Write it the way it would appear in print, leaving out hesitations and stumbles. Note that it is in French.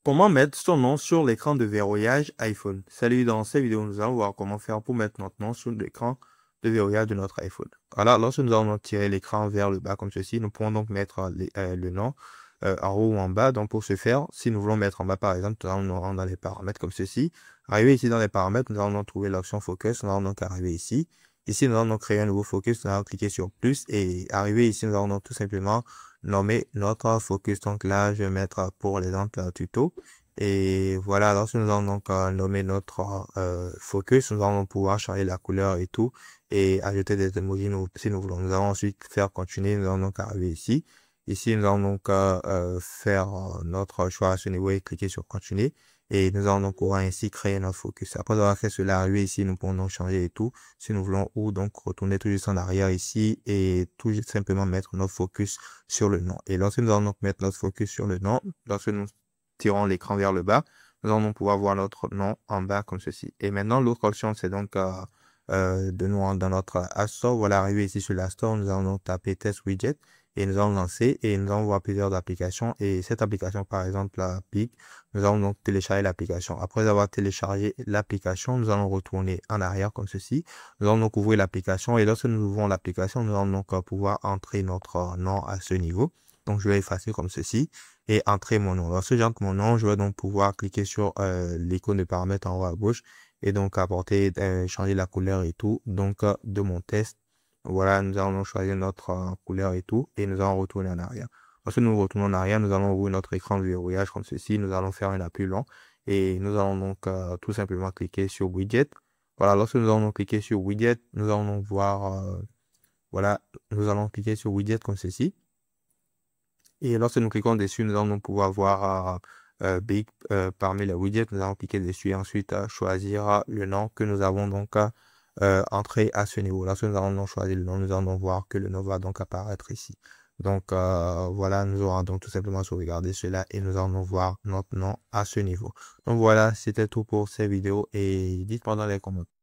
Comment mettre son nom sur l'écran de verrouillage iPhone? Salut, dans cette vidéo, nous allons voir comment faire pour mettre notre nom sur l'écran de verrouillage de notre iPhone. Alors, lorsque nous allons tirer l'écran vers le bas comme ceci, nous pouvons donc mettre le nom en haut ou en bas. Donc, pour ce faire, si nous voulons mettre en bas, par exemple, nous allons nous rendre dans les paramètres comme ceci. Arriver ici dans les paramètres, nous allons donc trouver l'option Focus. Nous allons donc arriver ici. Ici, nous allons donc créer un nouveau focus. Nous allons cliquer sur plus et arriver ici, nous allons donc tout simplement nommer notre focus. Donc là, je vais mettre pour l'exemple tuto. Et voilà, lorsque nous allons donc nommer notre focus, nous allons pouvoir changer la couleur et tout, et ajouter des emojis si nous voulons. Nous allons ensuite faire continuer, nous allons donc arriver ici. Ici, nous allons donc faire notre choix à ce niveau et cliquer sur continuer. Et nous allons donc pouvoir ainsi créer notre focus. Après avoir fait cela, arriver ici, nous pouvons donc changer et tout, si nous voulons, ou donc retourner tout juste en arrière ici et tout juste simplement mettre notre focus sur le nom. Et lorsque nous allons donc mettre notre focus sur le nom, lorsque nous tirons l'écran vers le bas, nous allons pouvoir voir notre nom en bas comme ceci. Et maintenant, l'autre option, c'est donc de nous rendre dans notre App Store. Voilà, arrivé ici sur l'App Store, nous allons donc taper Test Widget et nous allons lancer et nous allons voir plusieurs applications. Et cette application, par exemple, la PIC, nous allons donc télécharger l'application. Après avoir téléchargé l'application, nous allons retourner en arrière comme ceci. Nous allons donc ouvrir l'application et lorsque nous ouvrons l'application, nous allons donc pouvoir entrer notre nom à ce niveau. Donc, je vais effacer comme ceci et entrer mon nom. Lorsque j'entre mon nom, je vais donc pouvoir cliquer sur l'icône de paramètres en haut à gauche et donc apporter, changer la couleur et tout. Donc, de mon test, voilà, nous allons choisir notre couleur et tout et nous allons retourner en arrière. Lorsque nous retournons en arrière, nous allons ouvrir notre écran de verrouillage comme ceci. Nous allons faire un appui long et nous allons donc tout simplement cliquer sur Widget. Voilà, lorsque nous allons donc cliquer sur Widget, nous allons donc voir, voilà, nous allons cliquer sur Widget comme ceci. Et lorsque nous cliquons dessus, nous allons donc pouvoir voir Big parmi les widgets. Nous allons cliquer dessus et ensuite choisir le nom que nous avons donc entré à ce niveau. Lorsque nous allons donc choisir le nom, nous allons donc voir que le nom va donc apparaître ici. Donc voilà, nous aurons donc tout simplement sauvegarder cela et nous allons donc voir notre nom à ce niveau. Donc voilà, c'était tout pour cette vidéo et dites-moi dans les commentaires.